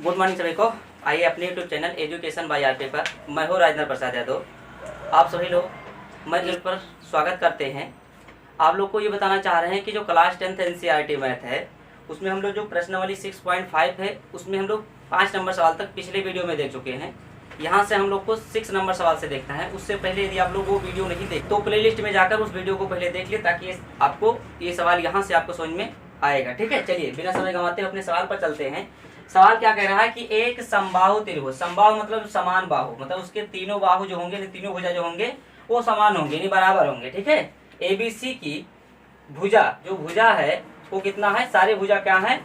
Good morning सभी को। आइए अपने YouTube channel education by RP पर, मैं हूँ राजेंद्र प्रसाद यादव। आप सभी लोग मैं इस पर स्वागत करते हैं। आप लोग को ये बताना चाह रहे हैं कि जो क्लास 10th एनसीईआरटी मैथ है उसमें हम लोग जो प्रश्नावली 6.5 है उसमें हम लोग 5 नंबर सवाल तक पिछले वीडियो में देख चुके हैं। यहाँ से हम लोग को 6 नंबर सवाल से देखना है। उससे पहले यदि आप लोग वो वीडियो नहीं देख तो प्लेलिस्ट में जाकर उस वीडियो को पहले देख ले, ताकि आपको ये सवाल यहाँ से आपको समझ में आएगा। ठीक है, चलिए बिना समय गंवाते अपने सवाल पर चलते हैं। सवाल क्या कह रहा है कि एक समबाहु त्रिभुज, समबाहु मतलब समान बाहु, मतलब उसके तीनों बाहु जो होंगे, तीनों भुजा जो होंगे वो समान होंगे, यानी बराबर होंगे। ठीक है, एबीसी की भुजा जो भुजा है वो कितना है, सारे भुजा क्या है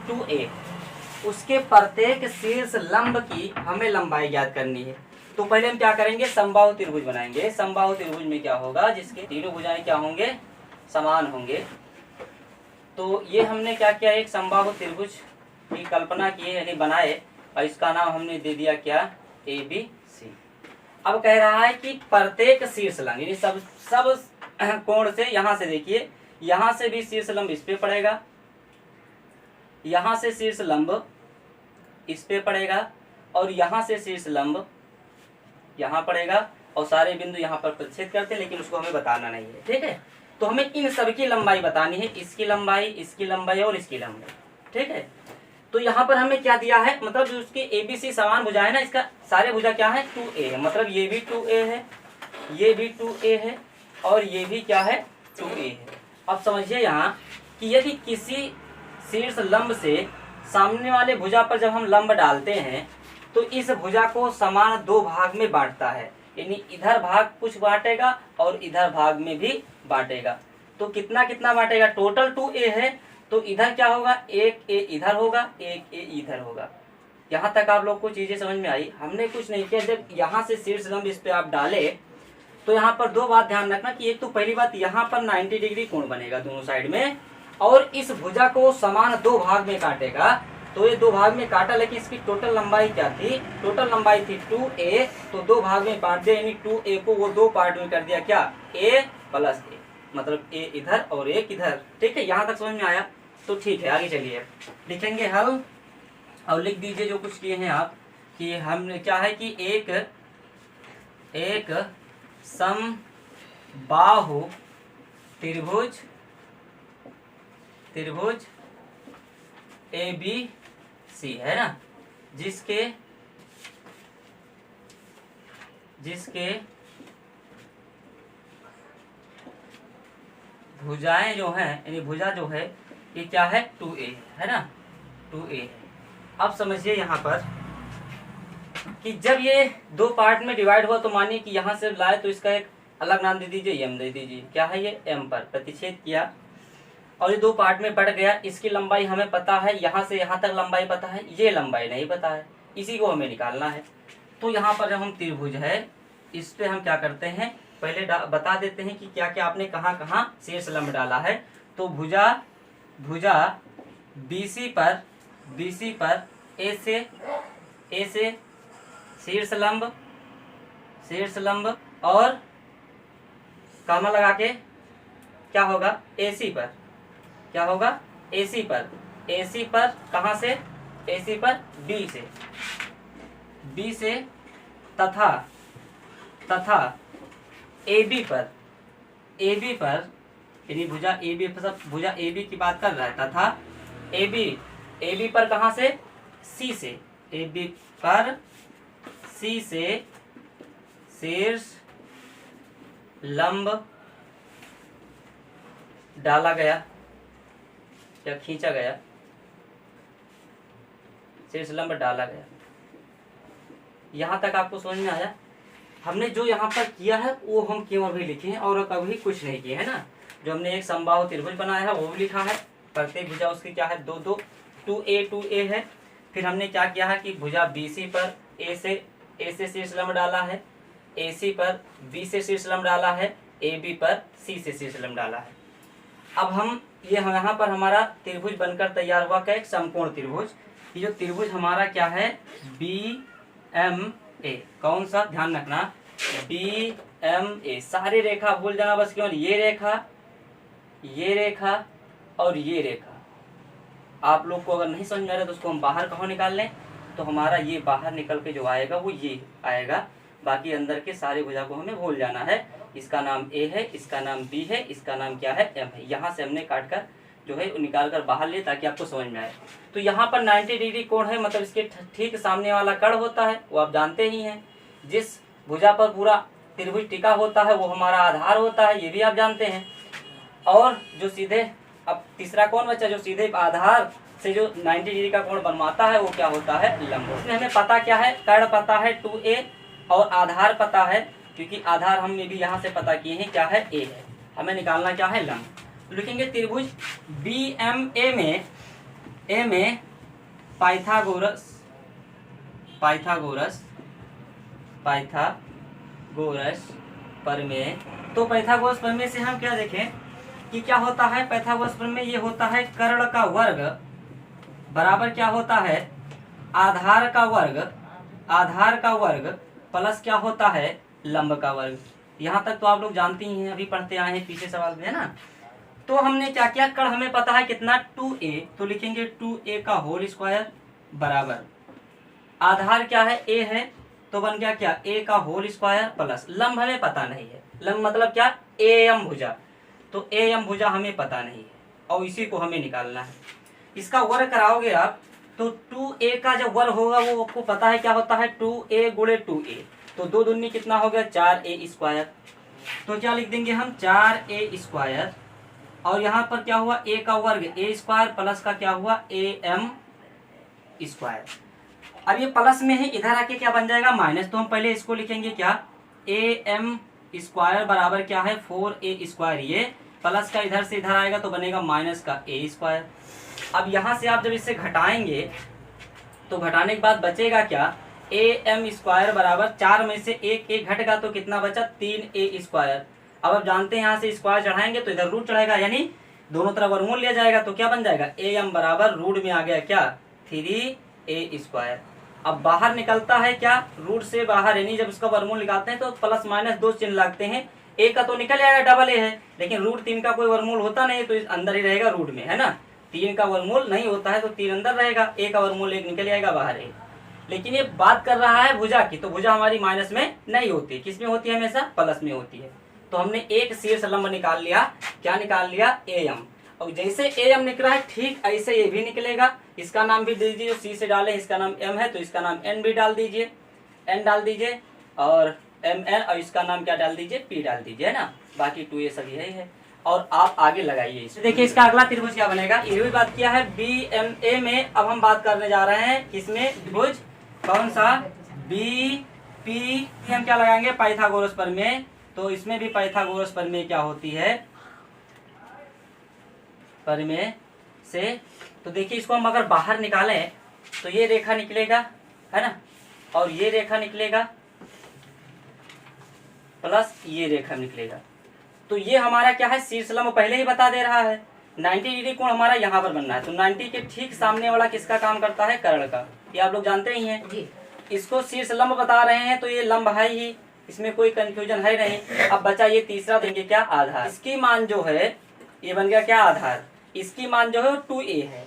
2a। उसके प्रत्येक शीर्ष लंब की हमें लंबाई ज्ञात करनी है। तो पहले हम क्या करेंगे, समबाहु त्रिभुज बनाएंगे। समबाहु त्रिभुज में क्या होगा, जिसके तीनों भुजाएं क्या होंगे, समान होंगे। तो ये हमने क्या किया, एक समबाहु त्रिभुज की कल्पना की, यानी बनाए, और इसका नाम हमने दे दिया क्या, ABC। अब कह रहा है कि प्रत्येक शीर्ष लंब, यानी सब कोण से, यहाँ से देखिए, यहाँ से भी शीर्ष लंब इस पे पड़ेगा, यहाँ से शीर्ष लंब इस पे पड़ेगा, और यहाँ से शीर्ष लंब यहाँ पड़ेगा, और सारे बिंदु यहाँ पर प्रतिच्छेद करते हैं, लेकिन उसको हमें बताना नहीं है। ठीक है, तो हमें इन सबकी लंबाई बतानी है, इसकी लंबाई, इसकी लंबाई और इसकी लंबाई। ठीक है, तो यहाँ पर हमें क्या दिया है, मतलब जो उसकी एबीसी समान भुजा है ना, इसका सारे भुजा क्या है 2a है, मतलब ये भी 2a है, ये भी 2a है, और ये भी क्या है 2a है। अब समझिए यहाँ कि यदि किसी शीर्ष लंब से सामने वाले भुजा पर जब हम लंब डालते हैं तो इस भुजा को समान दो भाग में बांटता है, यानी इधर भाग कुछ बांटेगा और इधर भाग में भी बांटेगा। तो कितना कितना बांटेगा, टोटल 2a है, तो इधर क्या होगा, एक a इधर होगा, एक a इधर होगा। यहाँ तक आप लोग को चीजें समझ में आई। हमने कुछ नहीं किया, जब यहाँ से शीर्ष लंब इस पे आप डाले तो यहाँ पर दो बात ध्यान रखना कि एक तो पहली बात, यहाँ पर 90 डिग्री कोण बनेगा दोनों साइड में, और इस भुजा को समान दो भाग में काटेगा। तो ये दो भाग में काटा, लेकिन इसकी टोटल लंबाई क्या थी, टोटल लंबाई थी 2a, तो दो भाग में बांट दिया, यानी 2a को वो दो पार्ट में कर दिया, क्या a प्लस a, मतलब a इधर और एक इधर। ठीक है, यहाँ तक समझ में आया। तो ठीक है, आगे चलिए लिखेंगे हल, और लिख दीजिए जो कुछ किए हैं आप, कि हमने क्या है कि एक समबाहु त्रिभुज ABC है ना, जिसके भुजाएं जो हैं, यानी भुजा जो है ये क्या है 2a है ना, 2a है। अब समझिए यहाँ पर कि जब ये दो पार्ट में डिवाइड हुआ, तो मानिए कि यहाँ से लाए तो इसका एक अलग नाम दे दीजिए, m दे दीजिए, क्या है ये m पर प्रतिच्छेद किया, और ये दो पार्ट में बढ़ गया। इसकी लंबाई हमें पता है, यहाँ से यहाँ तक लंबाई पता है, ये लंबाई नहीं पता है, इसी को हमें निकालना है। तो यहाँ पर जब हम त्रिभुज है, इस पे हम क्या करते हैं, पहले बता देते हैं कि क्या क्या आपने कहाँ कहाँ शीर्ष लंब डाला है। तो भुजा BC पर A से शीर्ष लंब और कामा लगा के क्या होगा, AC पर, क्या होगा AC पर कहाँ से, AC पर B से तथा AB पर, यानी भुजा AB पर, भुजा AB की बात कर रहा है, तथा AB पर कहाँ से, C से, AB पर C से शीर्ष लंब डाला गया या खींचा गया, शीर्ष लंब डाला गया। यहाँ तक आपको समझ में आया। हमने जो यहाँ पर किया है वो हम केवल भी लिखे हैं और कभी कुछ नहीं किए है ना। जो हमने एक समबाहु त्रिभुज बनाया है वो भी लिखा है, प्रत्येक भुजा उसकी क्या है 2a है। फिर हमने क्या किया है कि भुजा BC पर A से शीर्ष लंब डाला है, AC पर B से शीर्ष लंब डाला है, AB पर C से शीर्ष लंब डाला है। अब हम यहाँ पर हमारा त्रिभुज बनकर तैयार हुआ, क्या, एक समकोण त्रिभुज। ये जो त्रिभुज हमारा क्या है BMA, कौन सा, ध्यान रखना BMA, सारी रेखा भूल जाना बस, केवल ये रेखा और ये रेखा। आप लोग को अगर नहीं समझ में आ रहा तो उसको हम बाहर कहाँ निकाल लें, तो हमारा ये बाहर निकल के जो आएगा वो ये आएगा। बाकी अंदर के सारे भुजा को हमें भूल जाना है। इसका नाम ए है, इसका नाम बी है, इसका नाम क्या है, एम है। यहाँ से हमने काट कर जो है निकाल कर बाहर लिए ताकि आपको समझ में आए। तो यहाँ पर 90 डिग्री कोण है, मतलब इसके ठीक सामने वाला कर्ण होता है, वो आप जानते ही हैं। जिस भुजा पर पूरा त्रिभुज टिका होता है वो हमारा आधार होता है, ये भी आप जानते हैं। और जो सीधे, अब तीसरा कौन बचा, जो सीधे आधार से जो 90 डिग्री का कोण बनवाता है वो क्या होता है, लंब। इसमें हमें पता क्या है, कर्ण पता है 2a और आधार पता है, क्योंकि आधार हमने भी यहाँ से पता किए हैं क्या है, a है। हमें निकालना क्या है, लंब। तो लिखेंगे त्रिभुज BMA में पाइथागोरस प्रमेय। तो पाइथागोरस प्रमेय से हम क्या देखें कि क्या होता है, पाइथागोरस प्रमेय ये होता है कर्ण का वर्ग बराबर क्या होता है, आधार का वर्ग प्लस क्या होता है, लंब का वर्ग। यहाँ तक तो आप लोग जानते ही हैं, अभी पढ़ते आए हैं पीछे सवाल में, है ना। तो हमने क्या किया, कर्ण हमें पता है कितना 2a, तो लिखेंगे 2a का होल स्क्वायर बराबर आधार क्या है, a है, तो बन गया क्या, a का होल स्क्वायर प्लस लंब हमें पता नहीं है। लंब मतलब क्या, AM भुजा। तो AM भुजा हमें पता नहीं है और इसी को हमें निकालना है। इसका वर्ग कराओगे आप तो 2a का जब वर्ग होगा वो आपको पता है क्या होता है, 2a गुणे 2a, तो 2 दूनी कितना हो गया, 4a स्क्वायर। तो क्या लिख देंगे हम, 4a स्क्वायर, और यहाँ पर क्या हुआ, a का वर्ग a स्क्वायर प्लस का क्या हुआ, am स्क्वायर। अब ये प्लस में है, इधर आके क्या बन जाएगा, माइनस। तो हम पहले इसको लिखेंगे क्या, am स्क्वायर बराबर क्या है, 4a स्क्वायर। ये प्लस का इधर से इधर आएगा तो बनेगा माइनस का a स्क्वायर। अब यहाँ से आप जब इससे घटाएंगे तो घटाने के बाद बचेगा क्या, am स्क्वायर बराबर 4 में से एक घटेगा तो कितना बचा, 3a स्क्वायर। अब आप जानते हैं यहाँ से स्क्वायर चढ़ाएंगे तो इधर रूट चढ़ाएगा, यानी दोनों तरफ वर्गमूल लिया जाएगा, तो क्या बन जाएगा, am बराबर रूट में आ गया क्या, 3a स्क्वायर। अब बाहर निकलता है क्या, रूट से बाहर, यानी जब इसका वर्गमूल निकालते हैं तो प्लस माइनस 2 चिन्ह लगते हैं। a का तो निकल जाएगा, डबल a है, लेकिन रूट 3 का कोई वर्गमूल होता नहीं तो इस अंदर ही रहेगा रूट में, है ना। 3 का वर्गमूल नहीं होता है तो 3 अंदर रहेगा, a का वर्गमूल 1 निकल जाएगा बाहर है। लेकिन ये बात कर रहा है भुजा की, तो भुजा हमारी माइनस में नहीं होती, किस में होती है, हमेशा प्लस में होती है। तो हमने एक शीर्ष लंब निकाल लिया, क्या निकाल लिया, AM। और जैसे AM निकला है ठीक ऐसे ये भी निकलेगा। इसका नाम भी दे दीजिए, C से डालें, इसका नाम M है तो इसका नाम N भी डाल दीजिए, N डाल दीजिए, और MN, और इसका नाम क्या डाल दीजिए, P डाल दीजिए, है ना। बाकी 2a सभी यही है, और आप आगे लगाइए इसे। देखिए इसका अगला त्रिभुज क्या बनेगा, ये भी बात किया है BMA में। अब हम बात करने जा रहे हैं किसमें, त्रिभुज कौन सा, BP। हम क्या लगाएंगे, पाइथागोरस प्रमेय। तो इसमें भी पाइथागोरस प्रमेय क्या होती है, प्रमेय से। तो देखिए इसको हम अगर बाहर निकालें तो ये रेखा निकलेगा, है ना, और ये रेखा निकलेगा प्लस ये रेखा निकलेगा। तो ये हमारा क्या है, शीर्ष लंब पहले ही बता दे रहा है। 90 डिग्री कोण हमारा यहाँ पर बनना है, तो 90 के ठीक सामने वाला किसका काम करता है, कर्ण का। ये आप लोग जानते ही हैं। इसको शीर्ष लंब बता रहे हैं तो ये लंब है ही, इसमें कोई कंफ्यूजन है नहीं। अब बचा ये तीसरा, देंगे क्या, आधार। इसकी मान जो है ये बन गया क्या, आधार। इसकी मान जो है 2a है,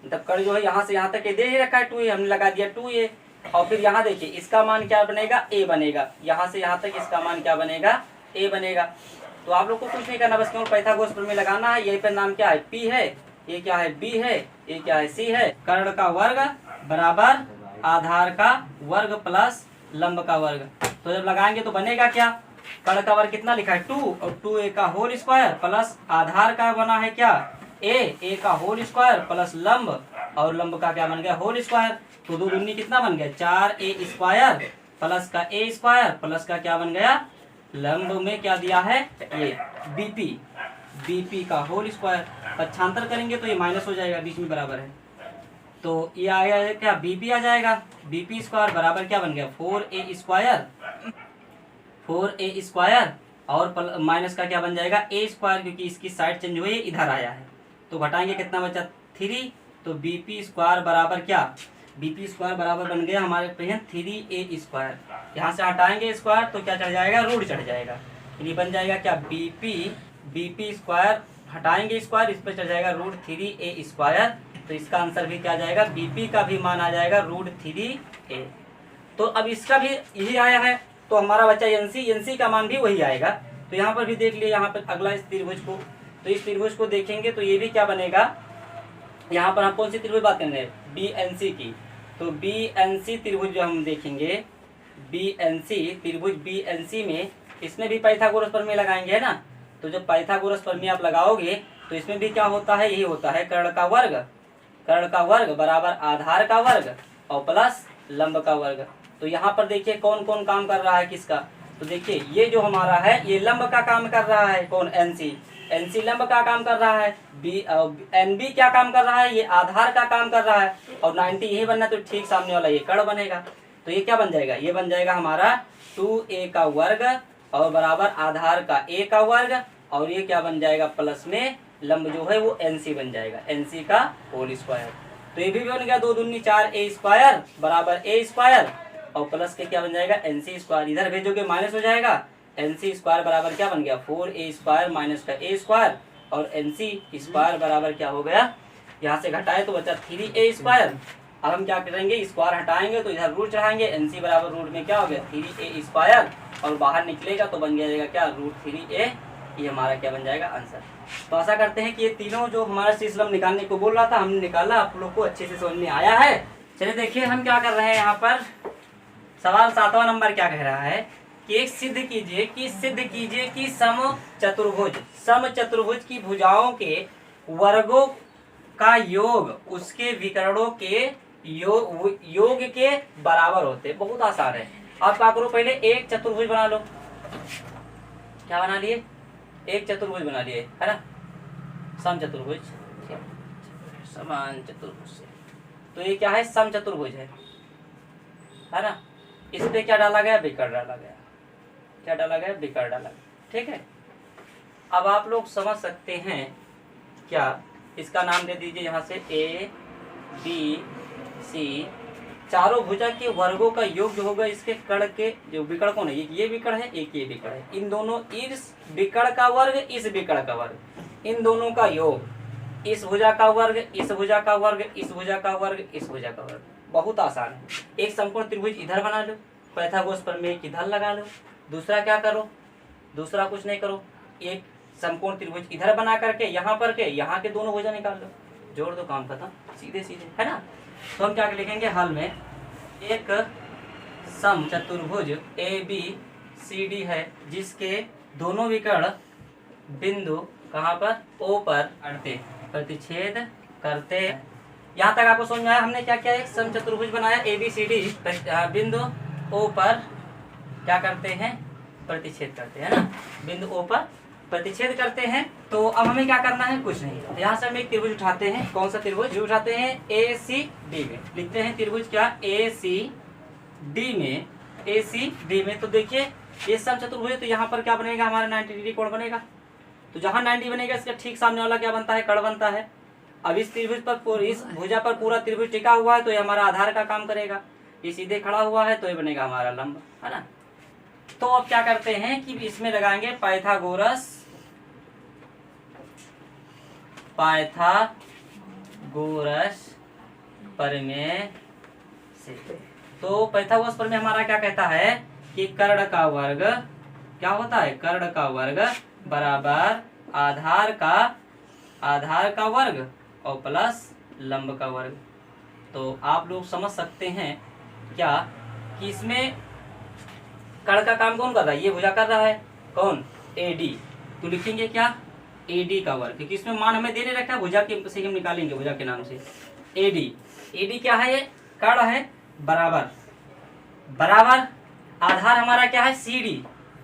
मतलब कर्ण जो है यहाँ से यहाँ तक दे ही रखा है 2a, हमने लगा दिया 2a। और फिर यहाँ देखिए इसका मान क्या बनेगा, a बनेगा। यहाँ से यहाँ तक इसका मान क्या बनेगा, a बनेगा। तो आप लोग को कुछ नहीं करना, बस केवल पाइथागोरस प्रमेय लगाना है। यही पर नाम क्या है, P है, ये क्या है, B है, ये क्या है, C है। कर्ण का वर्ग बराबर आधार का वर्ग प्लस लंब का वर्ग। तो जब लगाएंगे तो बनेगा क्या, कर्ण का वर्ग कितना लिखा है, 2, और 2a का होल स्क्वायर प्लस आधार का बना है क्या, a का होल स्क्वायर प्लस लंब, और लंब का क्या बन गया, होल स्क्वायर। तो 2 दूनी कितना बन गया, 4a स्क्वायर प्लस का a स्क्वायर प्लस का क्या बन गया, लंब में क्या दिया है, ये BP का होल स्क्वायर। पक्षांतर करेंगे तो ये माइनस हो जाएगा, बीच में बराबर है, तो ये आएगा क्या, BP आ जाएगा। BP स्क्वायर बराबर क्या बन गया, 4a स्क्वायर, और माइनस का क्या बन जाएगा, a स्क्वायर, क्योंकि इसकी साइड चेंज हुई है, इधर आया है। तो घटाएंगे कितना बचा, 3। तो BP स्क्वायर बराबर क्या, BP स्क्वायर बराबर बन गया हमारे पे 3a स्क्वायर। यहाँ से हटाएंगे स्क्वायर तो क्या चढ़ जाएगा, रूट चढ़ जाएगा, यानी बन जाएगा क्या, BP स्क्वायर हटाएंगे स्क्वायर, इस पर चल जाएगा √3a²। तो इसका आंसर भी क्या आ जाएगा, बीपी का भी मान आ जाएगा √3a। तो अब इसका भी यही आया है, तो हमारा बच्चा एनसी का मान भी वही आएगा। तो यहाँ पर भी देख लिए, यहाँ पर अगला इस त्रिभुज को, तो इस त्रिभुज को देखेंगे तो ये भी क्या बनेगा, यहाँ पर हम कौन सी त्रिभुज बात करेंगे, बीएनसी की। तो बीएनसी त्रिभुज जो हम देखेंगे, बीएनसी त्रिभुज बीएनसी में, इसमें भी पाइथागोरस प्रमेय लगाएंगे, है ना। तो जब पाइथागोरस प्रमेय आप लगाओगे तो इसमें भी क्या होता है, यही होता है कर्ण का वर्ग बराबर आधार का वर्ग और प्लस लंब का वर्ग। तो यहाँ पर देखिए कौन कौन काम कर रहा है किसका, तो देखिए ये जो हमारा है ये लंब का काम कर रहा है, कौन, एनसी लंब का काम कर रहा है, एनबी क्या काम कर रहा है, ये आधार का काम कर रहा है, और 90 यही बनना, तो ठीक सामने वाला ये कर्ण बनेगा। तो ये क्या बन जाएगा, ये बन जाएगा हमारा 2a का वर्ग और बराबर आधार का a का वर्ग, और ये क्या बन जाएगा, प्लस में लंब जो है वो एनसी बन जाएगा, एनसी का होल स्क्वायर। तो ये भी बन गया 2 दूनी 4a² बराबर a², और प्लस के क्या बन जाएगा, nc²। इधर भेजोगे माइनस हो जाएगा, nc² बराबर क्या बन गया, 4a² माइनस का a², और nc² बराबर क्या हो गया, यहाँ से घटाए तो बचा 3a²। अब हम क्या करेंगे, स्क्वायर हटाएंगे तो इधर रूट चढ़ाएंगे, nc बराबर रूट में क्या हो गया 3a², और बाहर निकलेगा तो बन जाएगा क्या, √3a। ये हमारा क्या बन जाएगा आंसर। तो आशा करते हैं कि ये तीनों जो हमारा शीर्षलंब निकालने को बोल रहा था हमने निकाला, आप लोग को अच्छे से समझ में आया है। चलिए देखिए हम क्या कर रहे हैं, यहाँ पर सवाल 7वां नंबर क्या कह रहा है कि एक सिद्ध कीजिए कि समचतुर्भुज की भुजाओं के वर्गों का योग उसके विकर्णों के योग के बराबर होते। बहुत आसान है, आप क्या करो, पहले एक चतुर्भुज बना लो। क्या बना लिए, एक चतुर्भुज बना लिए, है ना, समचतुर्भुज, समान चतुर्भुज से। तो ये क्या है, समचतुर्भुज है ना। इस पे क्या डाला गया, विकर्ण डाला गया, क्या डाला गया, विकर्ण डाला गया, ठीक है। अब आप लोग समझ सकते हैं क्या, इसका नाम दे दीजिए यहाँ से ए बी सी, चारों भुजा के वर्गों का योग जो होगा इसके कर्ण के जो विकर्ण कौन है, ये विकर्ण है, एक ये विकर्ण है, इन दोनों, इस विकर्ण का वर्ग, इस विकर्ण का वर्ग, इन दोनों का योग, इस भुजा का वर्ग, इस भुजा का वर्ग, इस भुजा का वर्ग, इस भुजा का वर्ग। बहुत आसान है। एक समकोण त्रिभुज इधर बना लो, पाइथागोरस प्रमेय इधर लगा लो। दूसरा क्या करो, दूसरा कुछ नहीं करो, एक समकोण त्रिभुज इधर बना करके यहाँ पर के यहाँ के दोनों भुजा निकाल लो, जोड़ दो, काम खत्म, सीधे सीधे, है ना। तो हम क्या लिखेंगे हल में, एक समचतुर्भुज ABCD है जिसके दोनों विकर्ण बिंदु कहाँ पर, O पर प्रतिच्छेद करते। यहाँ तक आपको समझ में आया, हमने क्या किया, एक समचतुर्भुज बनाया ABCD, बिंदु O पर क्या करते हैं, प्रतिच्छेद करते हैं ना, बिंदु O पर प्रतिच्छेद करते हैं। तो अब हमें क्या करना है, कुछ नहीं, तो यहाँ से हम एक त्रिभुज उठाते हैं। कौन सा त्रिभुज उठाते हैं, ACD में लिखते हैं त्रिभुज क्या, ACD में। तो देखिए ये समचतुर्भुज है, तो यहाँ पर क्या बनेगा, हमारा 90 डिग्री कोण बनेगा। तो जहाँ 90 बनेगा इसका ठीक सामने वाला क्या बनता है, कर्ण बनता है। अब इस त्रिभुज पर, इस भुजा पर पूरा त्रिभुज टिका हुआ है तो ये हमारा आधार का काम करेगा। ये सीधे खड़ा हुआ है तो ये बनेगा हमारा लंब, है ना। तो अब क्या करते हैं कि इसमें लगाएंगे पाइथागोरस प्रमेय से। तो पाइथागोरस प्रमेय हमारा क्या कहता है कि कर्ण का वर्ग क्या होता है, कर्ण का वर्ग बराबर आधार का वर्ग और प्लस लंब का वर्ग। तो आप लोग समझ सकते हैं क्या कि इसमें कर्ण का काम कौन कर रहा है, ये भुजा कर रहा है, कौन, AD। तो लिखेंगे क्या, AD का वर्ग, क्योंकि इसमें मान हमें दे रखा है, भुजा के से हम निकालेंगे, भुजा के नाम से AD क्या है, ये कर्ण है, बराबर आधार हमारा क्या है, CD।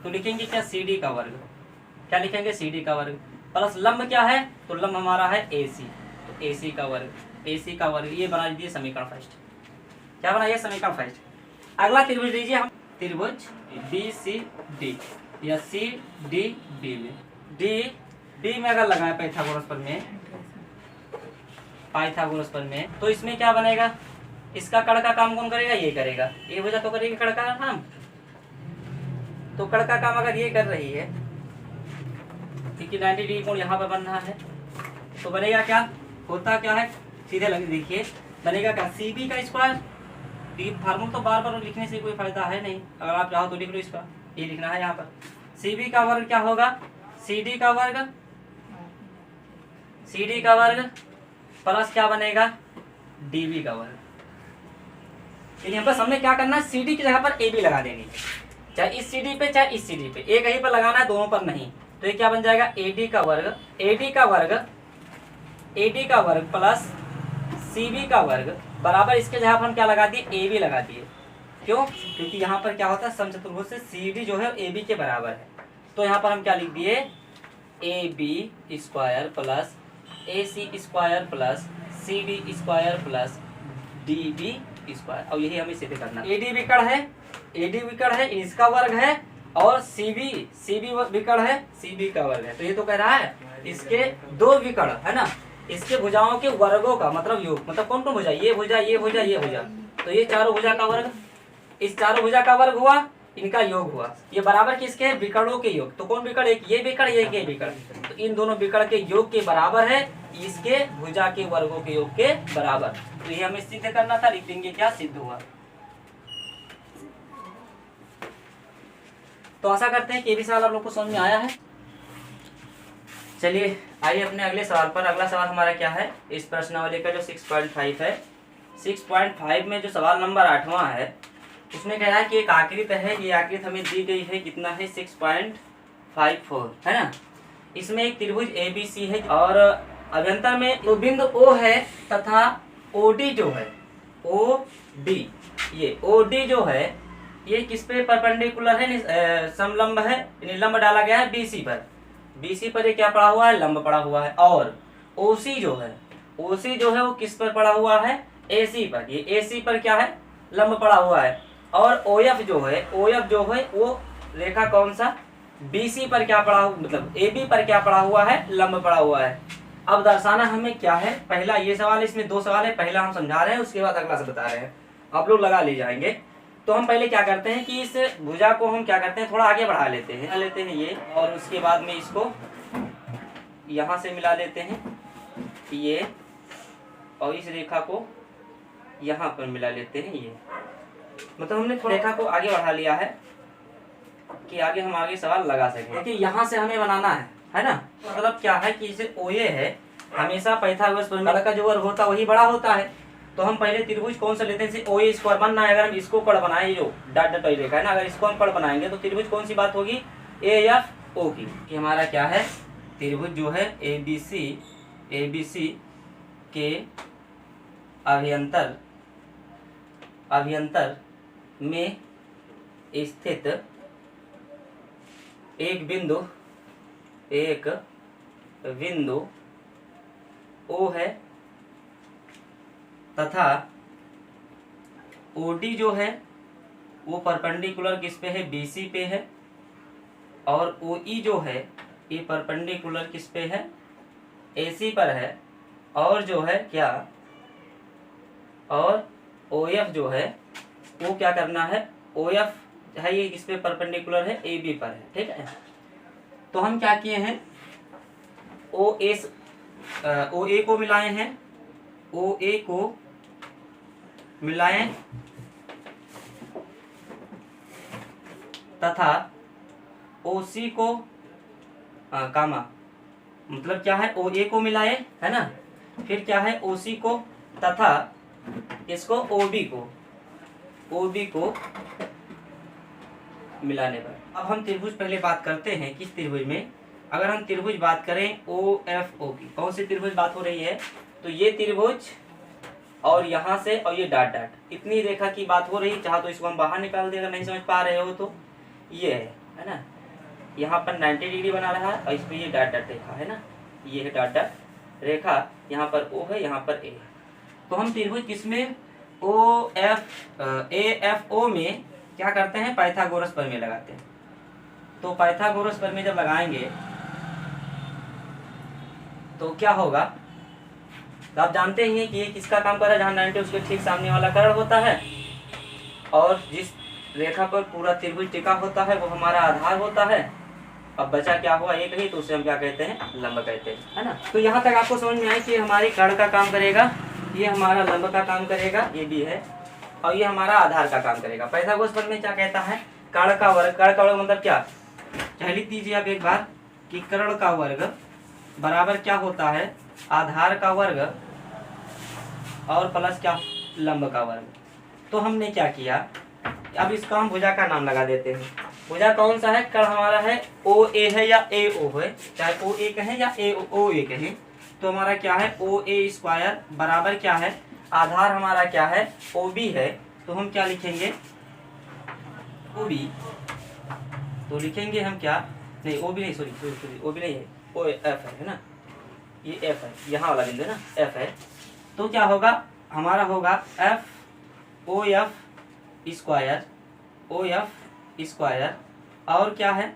तो लिखेंगे क्या, CD का वर्ग, क्या लिखेंगे, CD का वर्ग, प्लस लंब क्या है, तो लंब हमारा है AC, तो AC का वर्ग। ये बना दीजिए समीकरण फर्स्ट। क्या बनाइए, समीकरण फर्स्ट। अगला त्रिभुज लीजिए हम, त्रिभुज BCD या CDD में, D में अगर लगाए पाइथागोरस प्रमेय, तो इसमें क्या बनेगा, इसका कर्ण का काम कौन करेगा, ये करेगा, ये भुजा तो करेगी कर्ण का काम। तो कर्ण का काम अगर ये कर रही है क्योंकि 90 डिग्री कोण यहाँ पर बन रहा है। तो बनेगा क्या, होता क्या है, सीधे लगे देखिए, बनेगा क्या, सी बी का स्क्वायर। फार्मूला तो बार बार लिखने से कोई फायदा है नहीं, अगर आप चाहो तो लिख लो, इसका ये लिखना है यहाँ पर। सी बी का वर्ग क्या होगा, सी डी का वर्ग, सी डी का वर्ग प्लस क्या बनेगा, डी बी का वर्ग। लेकिन बस हमने क्या करना है, सी डी की जगह पर ए बी लगा देनी है, चाहे इस सी डी पे चाहे इस सी डी पे, एक कहीं पर लगाना है, दोनों पर नहीं। तो ये क्या बन जाएगा, ए डी का वर्ग, ए डी का वर्ग, ए डी का वर्ग प्लस सी बी का वर्ग बराबर, इसके जगह पर हम क्या लगा दिए, ए बी लगा दिए। क्यों, क्योंकि यहाँ पर क्या होता है, समचतुर्भुज से सी डी जो है ए बी के बराबर है। तो यहाँ पर हम क्या लिख दिए, A B square plus A C square plus C D square plus D B square. और यही हमें सिद्ध करना, ए डी विकर्ण है, ए डी विकर्ण है, इसका वर्ग है, और सी बी विकर्ण है, सी बी का वर्ग है। तो ये तो कह रहा है इसके दो विकर्ण है ना, इसके भुजाओं के वर्गों का मतलब योग, मतलब कौन कौन भुजा, ये भुजा, ये भुजा, ये भुजा, तो ये चारों भुजा का वर्ग, इस चारों भुजा का वर्ग हुआ, इनका योग हुआ। ये बराबर किसके हैं, विकर्णों के योग। तो कौन विकर्ण, एक ये विकर्ण, एक ये विकर्ण, तो इन दोनों विकर्ण के योग के बराबर है, इसके भुजा के वर्गों के योग के बराबर। तो ये हमें सिद्ध करना था, लिख देंगे क्या, सिद्ध हुआ। तो आशा करते हैं कि ये भी सवाल आप लोग को समझ में आया है। चलिए आइए अपने अगले सवाल पर। अगला सवाल हमारा क्या है, इस प्रश्नावली का जो 6.5 है, 6.5 में जो सवाल नंबर 8वां है, उसमें कह रहा है कि एक आकृति है, ये आकृति हमें दी गई है, कितना है, 6.54 है ना। इसमें एक त्रिभुज ABC है और अभ्यंतर में तो बिंदु O है तथा OD जो है, OD, ये OD जो है ये किस पे परपेंडिकुलर है, समलंब है, लंब डाला गया है BC पर। BC पर ये क्या पड़ा हुआ है, लंब पड़ा हुआ है। और OC जो है, OC जो है वो किस पर पड़ा हुआ है, AC पर, ये AC पर क्या है, लंब पड़ा हुआ है। और OF जो है, OF जो है वो रेखा कौन सा, BC पर क्या पड़ा हुआ, मतलब AB पर क्या पड़ा हुआ है, लंब पड़ा हुआ है। अब दर्शाना हमें क्या है, पहला ये सवाल, इसमें दो सवाल है, पहला हम समझा रहे हैं, उसके बाद अगला से बता रहे हैं, आप लोग लगा ले जाएंगे। तो हम पहले क्या करते हैं कि इस भुजा को हम क्या करते हैं, थोड़ा आगे बढ़ा लेते हैं, ये, और उसके बाद में इसको यहाँ से मिला लेते हैं ये, और इस रेखा को यहाँ पर मिला लेते हैं ये। मतलब हमने थोड़ा रेखा को आगे बढ़ा लिया है कि आगे हम आगे सवाल लगा सकें, क्योंकि यहाँ से हमें बनाना है ना। मतलब क्या है कि जैसे OA है, हमेशा पाइथागोरस प्रमेय का जो वर्ग होता है वही बड़ा होता है। तो हम पहले त्रिभुज कौन सा लेते हैं, जैसे OA स्क्वायर बनना है, अगर हम इसको कड़ बनाए, जो डॉट डॉट वाली रेखा है ना, अगर इसको हम कड़ बनाएंगे तो त्रिभुज कौन सी बात होगी, AFO की। कि हमारा क्या है, त्रिभुज जो है ABC के अभ्यंतर में स्थित एक बिंदु O है तथा OD जो है वो परपेंडिकुलर किस पे है, BC पे है, और OE जो है ये परपेंडिकुलर किस पे है, AC पर है, और जो है क्या, और OF जो है वो क्या करना है, OF है ये किस पे परपेंडिकुलर है, AB पर है, ठीक है। तो हम क्या किए हैं, OA को मिलाए हैं, OA को मिलाएं तथा OC को कामा, मतलब क्या है, OA को मिलाए है ना, फिर क्या है, OC को तथा इसको OB को मिलाने पर। अब हम त्रिभुज पहले बात करते हैं कि त्रिभुज में, अगर हम त्रिभुज बात करें OFO की, कौन सी त्रिभुज बात हो रही है, तो ये त्रिभुज और यहाँ से और ये डॉट डॉट, इतनी रेखा की बात हो रही है। चाहे तो इसको हम बाहर निकाल दें, अगर नहीं समझ पा रहे हो तो ये है ना, यहाँ पर 90 डिग्री बना रहा है और इस पर ये डॉट डॉट रेखा है ना, ये है डॉट डॉट रेखा, यहाँ पर O है, यहाँ पर A है। तो हम त्रिभुज किसमें, AFO में क्या करते हैं, पाइथागोरस प्रमेय लगाते हैं। तो पाइथागोरस प्रमेय जब लगाएंगे तो क्या होगा, तो आप जानते ही हैं कि ये किसका काम कर रहा है, जहाँ 90 उसके ठीक सामने वाला कर्ण होता है, और जिस रेखा पर पूरा त्रिभुज टिका होता है वो हमारा आधार होता है, अब बचा क्या हुआ, एक ही, तो उसे हम क्या कहते हैं, लंब कहते हैं, है ना। तो यहाँ तक आपको समझ में आए कि हमारे कर्ण का काम करेगा, ये हमारा लंब का काम करेगा, ये भी है, और ये हमारा आधार का काम करेगा। पाइथागोरस प्रमेय में क्या कहता है, कर्ण का वर्ग, कर्ण का वर्ग मतलब क्या, चाहे लिख दीजिए आप एक बार कि कर्ण का वर्ग बराबर क्या होता है, आधार का वर्ग और प्लस क्या, लंब का वर्ग। तो हमने क्या किया, अब इसका हम भुजा का नाम लगा देते हैं। भुजा कौन सा है, कर्ण हमारा है ओ ए है या ए ओ है, चाहे ओ ए कहें या ए ओ ए कहें, तो हमारा क्या है ओ ए स्क्वायर बराबर क्या है, आधार हमारा क्या है ओ बी है, तो हम क्या लिखेंगे ओ बी, तो लिखेंगे हम क्या, नहीं ओ बी नहीं, सॉरी ओ बी नहीं है, ओ एफ है ना, ये एफ है, यहाँ वाला बिंदु है ना, एफ है। तो क्या होगा, हमारा होगा F O F square, O F square, और क्या है,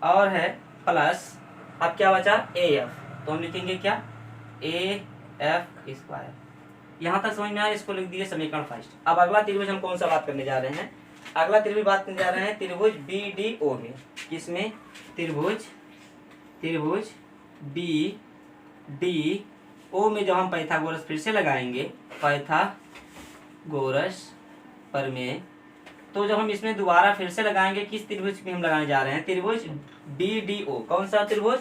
और है प्लस, अब क्या बचा ए एफ, तो हम लिखेंगे क्या ए एफ स्क्वायर। यहाँ तक समझ में आया, इसको लिख दिए समीकरण फर्स्ट। अब अगला त्रिभुज हम कौन सा बात करने जा रहे हैं, अगला त्रिभुज बात करने जा रहे हैं त्रिभुज बी डी ओ में। किसमें, त्रिभुज बी डी ओ में जब हम पाइथागोरस फिर से लगाएंगे, पाइथागोरस प्रमेय, तो जब हम इसमें दोबारा फिर से लगाएंगे, किस त्रिभुज में हम लगाने जा रहे हैं, त्रिभुज बी डी ओ। कौन सा त्रिभुज,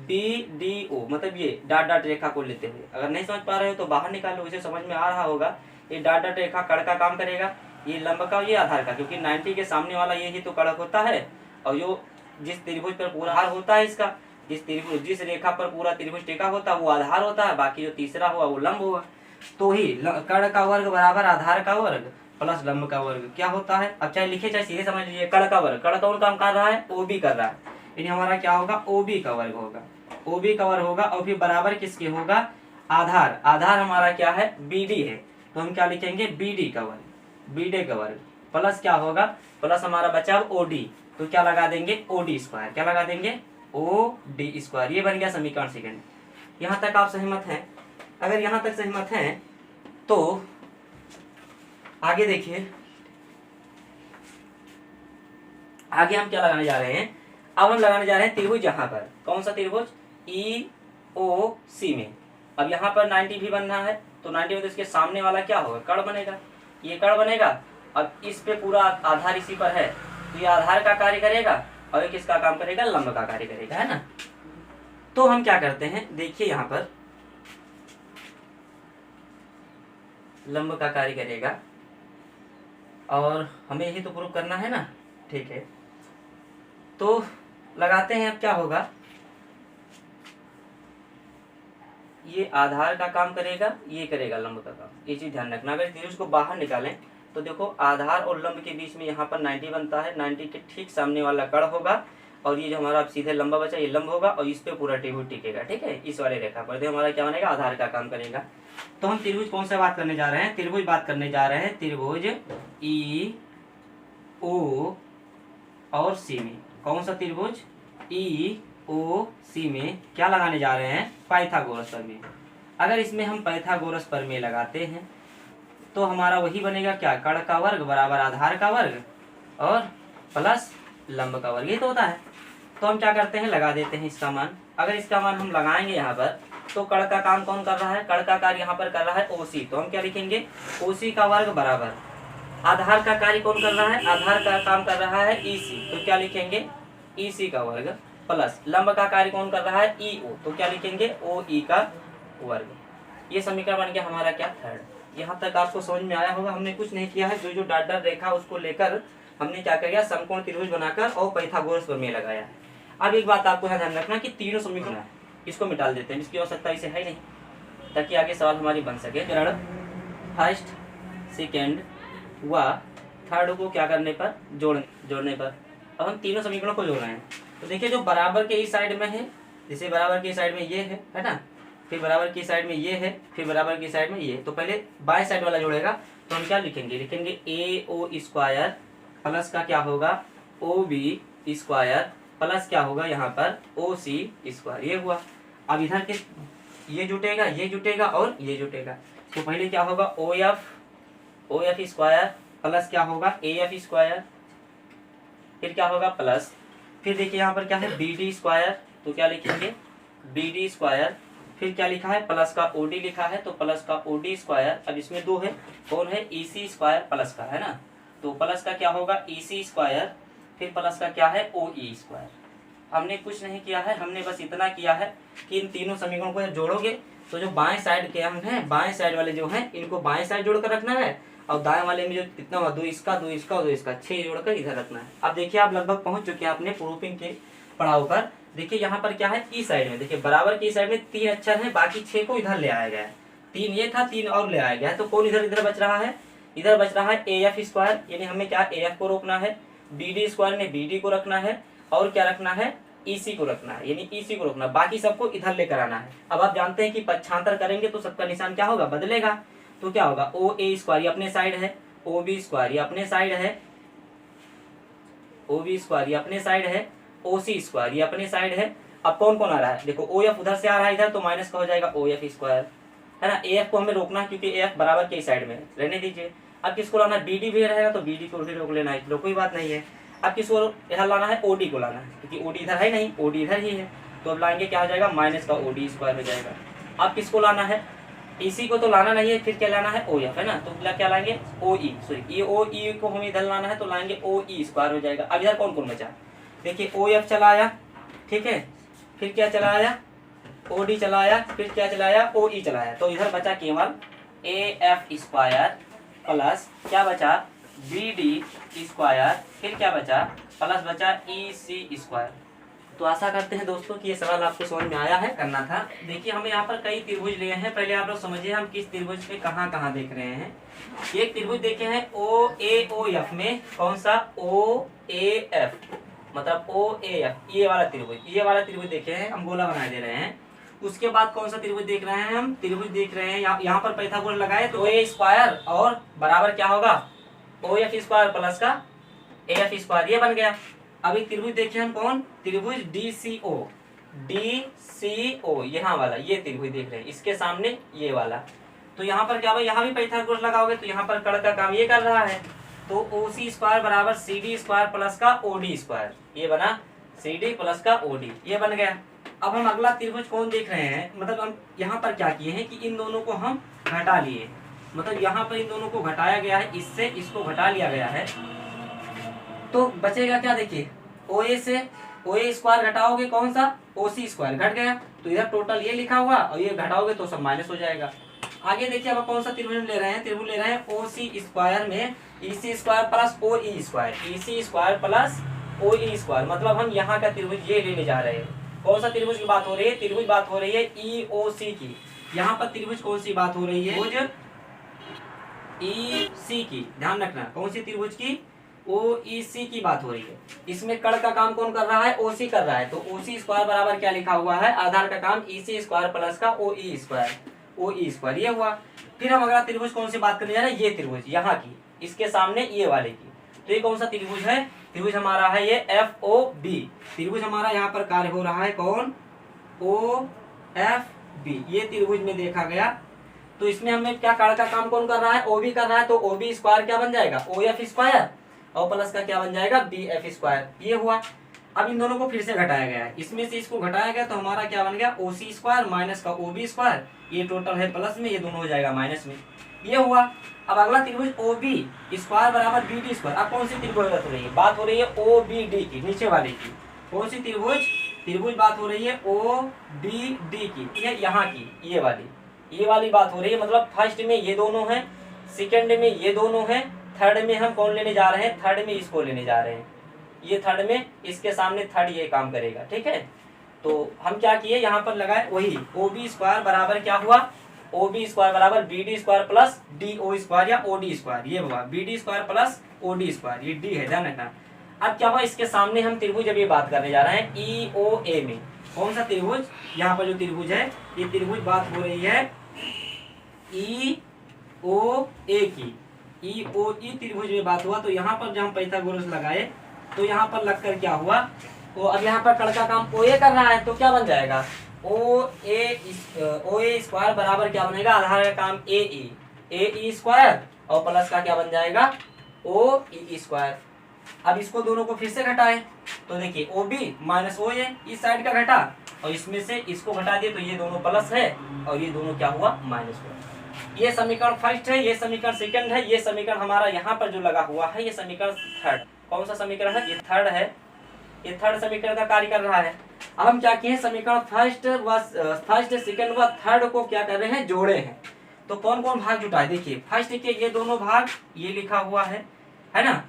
बी डी ओ, मतलब ये डॉट डॉट रेखा को लेते हुए। अगर नहीं समझ पा रहे हो तो बाहर निकालो, इसे समझ में आ रहा होगा। ये डॉट डॉट रेखा कर्ण का काम करेगा, ये लंब का, ये आधार का, क्योंकि 90 के सामने वाला ये ही तो कर्ण होता है, और जो जिस त्रिभुज पर पूरा आधार होता है इसका, जिस रेखा पर पूरा त्रिभुज टेका होता है वो आधार होता है, बाकी जो तीसरा हुआ वो लंब हुआ। तो ही कर्ण का वर्ग बराबर आधार का वर्ग प्लस लंब का वर्ग क्या होता है। अब चाहे लिखे चाहे सीधे समझ लीजिए, कर्ण का वर्ग, कर्ण कौन काम कर रहा है, ओ बी कर रहा है, यानी हमारा क्या होगा ओ बी का वर्ग होगा, ओ बी का वर्ग होगा, और फिर बराबर किसके होगा, आधार, आधार हमारा क्या है बी डी है, तो हम क्या लिखेंगे बी डी का वर्ग, बी डी का वर्ग, प्लस क्या होगा, प्लस हमारा बचा ओ डी, तो क्या लगा देंगे ओ डी स्क्वायर, क्या लगा देंगे ओ डी स्क्वायर। ये बन गया समीकरण सेकंड। यहाँ तक आप सहमत हैं, अगर यहाँ तक सहमत हैं तो आगे देखिए, आगे हम क्या लगाने जा रहे हैं, अब हम लगाने जा रहे हैं त्रिभुज, यहाँ पर कौन सा त्रिभुज, ई ओ सी में। अब यहाँ पर 90 भी बनना है, तो 90 में तो इसके सामने वाला क्या होगा, कर्ण बनेगा, ये कर्ण बनेगा। अब इस पे पूरा आधार इसी पर है, तो ये आधार का कार्य करेगा, और ये किसका काम करेगा, लंब का कार्य करेगा, है ना। तो हम क्या करते हैं, देखिए यहाँ पर लंब का कार्य करेगा, और हमें यही तो प्रूव करना है ना, ठीक है। तो लगाते हैं, अब क्या होगा, ये आधार का काम करेगा, ये करेगा लंब का काम, ये चीज ध्यान रखना। अगर त्रिभुज को बाहर निकालें तो देखो आधार और लंब के बीच में यहाँ पर 90 बनता है, 90 के ठीक सामने वाला कर्ण होगा, और ये जो हमारा अब सीधे लंबा बचा ये लंब होगा, और इस पे पूरा त्रिभुज टिकेगा, ठीक है, इस वाले रेखा पर। तो हमारा क्या बनेगा, आधार का काम करेगा। तो हम त्रिभुज कौन सा बात करने जा रहे हैं, त्रिभुज बात करने जा रहे हैं त्रिभुज ई ओ और सी में। कौन सा त्रिभुज, ई ओ सी में क्या लगाने जा रहे हैं, पाइथागोरस प्रमेय। अगर इसमें हम पाइथागोरस प्रमेय लगाते हैं तो हमारा वही बनेगा क्या, कर्ण का वर्ग बराबर आधार का वर्ग और प्लस लंब का वर्ग, ये तो होता है। तो हम क्या करते हैं, लगा देते हैं इसका मान। अगर इसका मान हम लगाएंगे यहाँ पर, तो कर्ण का काम कौन कर रहा है, कर्ण का कार्य यहाँ पर कर रहा है ओसी, तो हम क्या लिखेंगे ओसी का वर्ग बराबर आधार का कार्य कौन कर रहा है, आधार का काम कर रहा है ईसी, तो क्या लिखेंगे ईसी का वर्ग प्लस लंब का कार्य कौन कर रहा है ईओ, तो क्या लिखेंगे ओ ई का वर्ग। ये समीकरण बन गया हमारा क्या, थर्ड। यहाँ तक आपको समझ में आया होगा। हमने कुछ नहीं किया है, जो जो डॉट डॉट रेखा उसको लेकर हमने क्या किया, समकोण त्रिभुज बनाकर और पाइथागोरस प्रमेय लगाया है। अब एक बात आपको यहाँ ध्यान रखना कि तीनों समीकरण है, इसको मिटा देते हैं, इसकी आवश्यकता इसे है नहीं, ताकि आगे सवाल हमारी बन सके। चरण फर्स्ट सेकेंड व थर्ड को क्या करने पर, जोड़ने पर। अब हम तीनों समीकरणों को जोड़ रहे हैं, तो देखिए जो बराबर के इस साइड में है, जैसे बराबर की साइड में ये है ना, फिर बराबर की साइड में ये है, फिर बराबर की साइड में ये, तो पहले बाएं साइड वाला जोड़ेगा, तो हम क्या लिखेंगे ए ओ स्क्वायर प्लस का क्या होगा ओ बी स्क्वायर प्लस क्या होगा यहाँ पर ओ सी स्क्वायर, ये हुआ। अब इधर के ये जुटेगा और ये जुटेगा, तो पहले क्या होगा ओ एफ स्क्वायर प्लस क्या होगा ए एफ स्क्वायर, फिर क्या होगा प्लस फिर देखिए यहाँ पर क्या है बी डी स्क्वायर, तो क्या लिखेंगे बी डी स्क्वायर, फिर क्या लिखा है प्लस का ओ डी लिखा है तो प्लस का ओ डी स्क्वायर। अब इसमें दो है, कौन है ई सी स्क्वायर प्लस का है ना, तो प्लस का क्या होगा ई सी स्क्वायर, फिर प्लस का क्या है ओ ई स्क्वायर। हमने कुछ नहीं किया है, हमने बस इतना किया है कि इन तीनों समीकरणों को जोड़ोगे तो जो बाएं साइड के हम हैं, बाएं साइड वाले जो हैं इनको बाएं साइड जोड़ कर रखना है, और दाएं वाले में जो कितना हुआ दो इसका दो इसका और दो इसका 6 जोड़कर इधर रखना है। अब देखिए आप लगभग पहुंच चुके हैं अपने प्रूफिंग के पड़ाव पर। देखिए यहाँ पर क्या है ई साइड में, देखिए बराबर की साइड में 3 अक्षर है, बाकी 6 को इधर ले आया गया है। 3 ये था, 3 और ले आया गया है, तो कौन इधर इधर बच रहा है, इधर बच रहा है ए एफ स्क्वायर, यानी हमें क्या ए एफ को रोकना है, बी डी स्क्वायर ने बी डी को रखना है, और क्या रखना है ईसी को रखना है, यानी ईसी को रोकना, बाकी सबको इधर लेकर आना है। अब आप जानते हैं कि पक्षांतर करेंगे तो सबका निशान क्या होगा, बदलेगा, तो क्या होगा ओ ए स्क्वायर अपने साइड है, ओ बी स्क्वायर अपने साइड है, ओ बी स्क्वायर अपने साइड है, ओ सी स्क्वायर ये अपने साइड है। अब कौन कौन आ रहा है, देखो ओ एफ उधर से आ रहा है इधर, तो माइनस का हो जाएगा ओ एफ स्क्वायर, है ना। ए एफ को हमें रोकना है क्योंकि ए एफ बराबर के साइड में रहने दीजिए। अब किसको लाना है, बी डी भी रहेगा तो बी डी को भी रोक लेना है, कोई बात नहीं है। अब किसको यहाँ लाना है, ओ डी को लाना है, क्योंकि ओ डी इधर है नहीं, ओ डी इधर ही है, तो अब लाएंगे क्या हो जाएगा माइनस का ओ डी स्क्वायर हो जाएगा। अब किसको लाना है, इसी को तो लाना नहीं है, फिर क्या लाना है ओ एफ, है ना, तो क्या लाएंगे ओ ई, सॉरी ये ओ ई को हमें इधर लाना है तो लाएंगे ओ ई स्क्वायर हो जाएगा। अब इधर कौन कौन बचा, देखिए ओ एफ चला आया, ठीक है, फिर क्या चला आया ओ डी चला आया, फिर क्या चलाया ओ ई चलाया, तो इधर बचा केवल ए एफ स्क्वायर प्लस क्या बचा बी डी स्क्वायर, फिर क्या बचा प्लस बचा ई सी स्क्वायर। तो आशा करते हैं दोस्तों कि ये सवाल आपको समझ में आया है, करना था। देखिए हमें यहाँ पर कई त्रिभुज लिए हैं, पहले आप लोग समझिए हम किस त्रिभुज पे कहाँ कहाँ देख रहे हैं। एक त्रिभुज देखे हैं ओ ए ओ एफ में, कौन सा ओ ए एफ, मतलब ओ ए एफ, ये वाला त्रिभुज, ये वाला त्रिभुज देखे हैं, हम गोला बना दे रहे हैं। उसके बाद कौन सा त्रिभुज देख रहे हैं, हम त्रिभुज देख रहे हैं यहाँ पर पाइथागोरस लगाए तो ए स्क्वायर और बराबर क्या होगा ओ एफ स्क्वायर प्लस का ए एफ स्क्वायर, ये बन गया। अब एक त्रिभुज देखे हम कौन, त्रिभुज डी सी ओ, यहाँ वाला ये त्रिभुज देख रहे हैं, इसके सामने ये वाला, तो यहाँ पर क्या भाई यहाँ भी पाइथागोरस लगाओगे तो यहाँ पर कड़ का काम ये कर रहा है, तो ओ सी स्क्वायर बराबर सी डी स्क्वायर प्लस का ओ डी स्क्वायर, ये बना सी डी प्लस का ओ डी, ये बन गया। अब हम अगला त्रिभुज कौन देख रहे हैं, मतलब हम यहाँ पर क्या किए हैं कि इन दोनों को हम घटा लिए, मतलब यहाँ पर इन दोनों को घटाया गया है, इससे इसको घटा लिया गया है, तो बचेगा क्या, देखिए ओ ए से ओ ए स्क्वायर घटाओगे कौन सा ओ सी स्क्वायर घट गया, तो इधर टोटल ये लिखा हुआ और ये घटाओगे तो सब माइनस हो जाएगा। आगे देखिए अब कौन सा त्रिभुज ले रहे हैं, त्रिभुज ले रहे हैं ओ सी स्क्वायर में ई C square plus O E square, ई C square plus O E square, मतलब हम यहाँ का त्रिभुज ये लेने जा रहे हैं। कौन सा त्रिभुज की बात हो रही है, त्रिभुज बात हो रही है ई ओ सी की, यहाँ पर त्रिभुज कौन सी बात हो रही है, त्रिभुज ई सी की, ध्यान रखना कौन सी त्रिभुज की, ओ ई सी की बात हो रही है। इसमें कड़ का काम कौन कर रहा है, ओ सी कर रहा है, तो ओ सी स्क्वायर बराबर क्या लिखा हुआ है, आधार का काम ई सी स्क्वायर प्लस का ओ ई स्क्वायर, ओ ई स्क्वायर ये हुआ। फिर हम अगला त्रिभुज कौन सी बात करने जा रहे हैं, ये त्रिभुज यहाँ की, इसके सामने ये वाले की, तो ये कौन सा त्रिभुज है, त्रिभुज हमारा है ये एफ ओ बी, त्रिभुज हमारा यहाँ पर कार्य हो रहा है कौन ओ एफ बी, ये त्रिभुज में देखा गया। तो इसमें हमें क्या कड़ का काम कौन कर रहा है, ओ बी कर रहा है, तो ओ बी स्क्वायर क्या बन जाएगा ओ एफ स्क्वायर और प्लस का क्या बन जाएगा बी एफ स्क्वायर, ये हुआ। अब इन दोनों को फिर से घटाया गया है, इसमें से इसको घटाया गया तो हमारा क्या बन गया ओ सी स्क्वायर माइनस का ओ बी स्क्वायर, ये टोटल है प्लस में, ये दोनों हो जाएगा माइनस में, ये हुआ। अब अगला त्रिभुज ओ बी स्क्वायर बराबर बी डी स्क्वायर, अब कौन सी त्रिभुज बात हो रही है, बात हो रही है ओ बी डी की, नीचे वाले की, कौन सी त्रिभुज, त्रिभुज बात हो रही है ओ बी डी की, ये यहाँ की ये वाली बात हो रही है, मतलब फर्स्ट में ये दोनों है, सेकंड में ये दोनों है, थर्ड में हम कौन लेने जा रहे हैं, थर्ड में इसको लेने जा रहे हैं, ये थर्ड में इसके सामने थर्ड ये काम करेगा, ठीक है। तो हम क्या किए यहाँ पर लगाए वही ओ बी स्क्वायर बराबर क्या हुआ, ओ बी स्क्वायर बराबर B D square plus D O square या ओ डी स्क्वायर, ये हुआ B D square plus O D square, ये डी है ध्यान रखना। अब क्या हुआ, इसके सामने हम त्रिभुज अभी बात करने जा रहे हैं ई ओ ए में, कौन सा त्रिभुज, यहाँ पर जो त्रिभुज है ये त्रिभुज बात हो रही है ई ओ ए की, ई ओ ई त्रिभुज में बात हुआ। तो यहाँ पर जब हम पाइथागोरस लगाए तो यहाँ पर लगकर क्या हुआ, तो अब यहाँ पर कड़ का काम ओ ए कर रहा है, तो क्या बन जाएगा ओ ए स्क्वायर बराबर क्या बनेगा, आधार का काम ए ई स्क्वायर और प्लस का क्या बन जाएगा ओ ई स्क्वायर, अब इसको दोनों को फिर से घटाए तो देखिए ओ बी माइनस ओ ए इस साइड का घटा और इसमें से इसको घटा दिए तो ये दोनों प्लस है और ये दोनों क्या हुआ माइनस हुआ। ये समीकरण फर्स्ट है, ये समीकरण सेकंड है, ये समीकरण हमारा यहाँ पर जो लगा हुआ है ये समीकरण थर्ड। कौन सा समीकरण है? ये थर्ड है, ये थर्ड समीकरण का कार्य कर रहा है। अब हम क्या किए, समीकरण फर्स्ट सेकंड व थर्ड को क्या कर रहे हैं, जोड़े हैं। तो कौन कौन भाग जुटाए, देखिए फर्स्ट देखिए ये दोनों भाग ये लिखा हुआ है ना।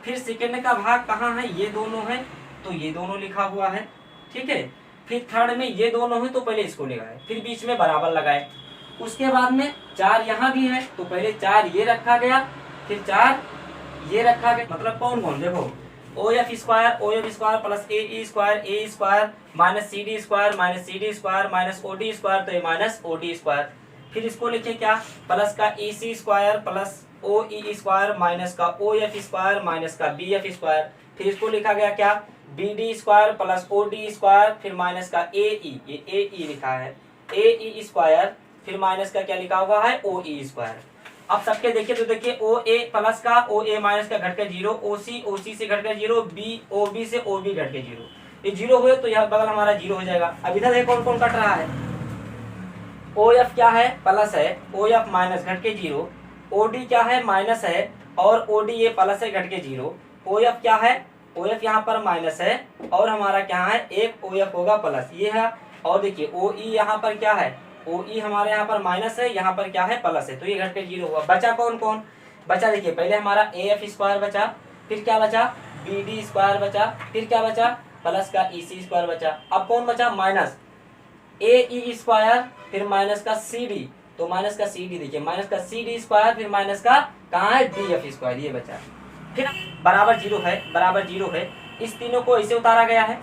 फिर सेकंड का भाग कहाँ है, ये दोनों है तो ये दोनों लिखा हुआ है, ठीक है। फिर थर्ड में ये दोनों है तो पहले इसको लगाए, फिर बीच में बराबर लगाए। उसके बाद में 4 यहाँ भी है तो पहले 4 ये रखा गया, फिर 4 ये रखा गया। मतलब कौन कौन, देखो O F square plus A square minus C D square minus O D square, तो ये माइनस ओ डी स्क्वायर। फिर इसको लिखे क्या, प्लस का E C square plus O E square minus का ओ एफ स्क्वायर माइनस का B F square. फिर इसको लिखा गया क्या, B D square plus O D square, फिर माइनस का ए ई, ये ए ई लिखा है, ए ई स्क्वायर, फिर माइनस का क्या लिखा हुआ है, ओ ई स्क्वायर। अब सबके देखिए तो देखिए ओ ए प्लस का ओ ए माइनस का घट के 0, ओ सी से घट के 0, बी ओ बी से ओ बी घट के 0। ये 0 हुए तो यह बगल हमारा 0 हो जाएगा। अब इधर देखो कौन कौन कट रहा है, ओ एफ क्या है, प्लस है, ओ एफ माइनस घट के 0, ओ डी क्या है, माइनस है और ओ डी ये प्लस है घट के 0, ओ एफ क्या है, ओ एफ यहाँ पर माइनस है और हमारा क्या है, एक ओ एफ होगा प्लस, ये है। और देखिए ओ ई यहाँ पर क्या है, ओ ई हमारे यहाँ पर माइनस है, यहाँ पर क्या है, प्लस है, तो ये घट के 0 हुआ। बचा कौन कौन, बचा देखिए पहले हमारा ए एफ स्क्वायर बचा, फिर क्या बचा, बी डी स्क्वायर बचा, फिर क्या बचा, प्लस का ई सी स्क्वायर बचा। अब कौन बचा, माइनस ए ई स्क्वायर, फिर माइनस का सी डी, तो माइनस का सी डी देखिए, माइनस का सी डी स्क्वायर, फिर माइनस का कहाँ है, डी एफ स्क्वायर, ये बचा। फिर बराबर 0 है, बराबर 0 है, इस तीनों को ऐसे उतारा गया है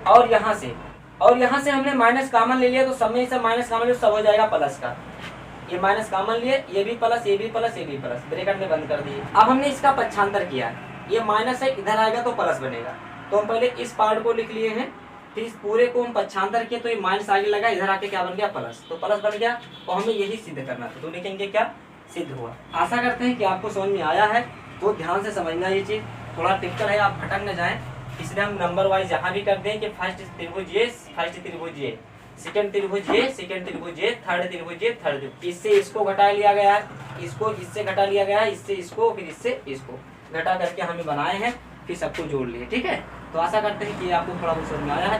और यहाँ से हमने माइनस कॉमन ले लिया तो सब में से माइनस कॉमन लिया सब हो जाएगा प्लस का। ये माइनस कॉमन लिए, ये भी प्लस, ये भी प्लस, ये भी प्लस, ब्रैकेट में बंद कर दिए। अब हमने इसका पक्षांतर किया, ये माइनस है इधर आएगा तो प्लस बनेगा, तो हम पहले इस पार्ट को लिख लिए हैं, फिर इस पूरे को हम पक्षांतर किए तो ये माइनस आगे लगा, इधर आके क्या बन गया, प्लस, तो प्लस बन गया और हमें यही सिद्ध करना था, तो लिखेंगे क्या, सिद्ध हुआ। आशा करते हैं कि आपको समझ में आया है, तो ध्यान से समझना ये चीज़, थोड़ा टिपिकल है, आप भटक न जाएं, इसलिए हम नंबर वाइज यहाँ भी कर दें कि फर्स्ट त्रिभुज ये, सेकंड त्रिभुज ये, थर्ड त्रिभुज ये, इससे इसको घटा लिया गया है, इसको इससे घटा लिया गया है, इससे इसको, फिर इससे इसको घटा करके हमें बनाए हैं, फिर सबको जोड़ लिए, ठीक है। तो आशा करते हैं कि आपको थोड़ा बहुत समझ में आया है।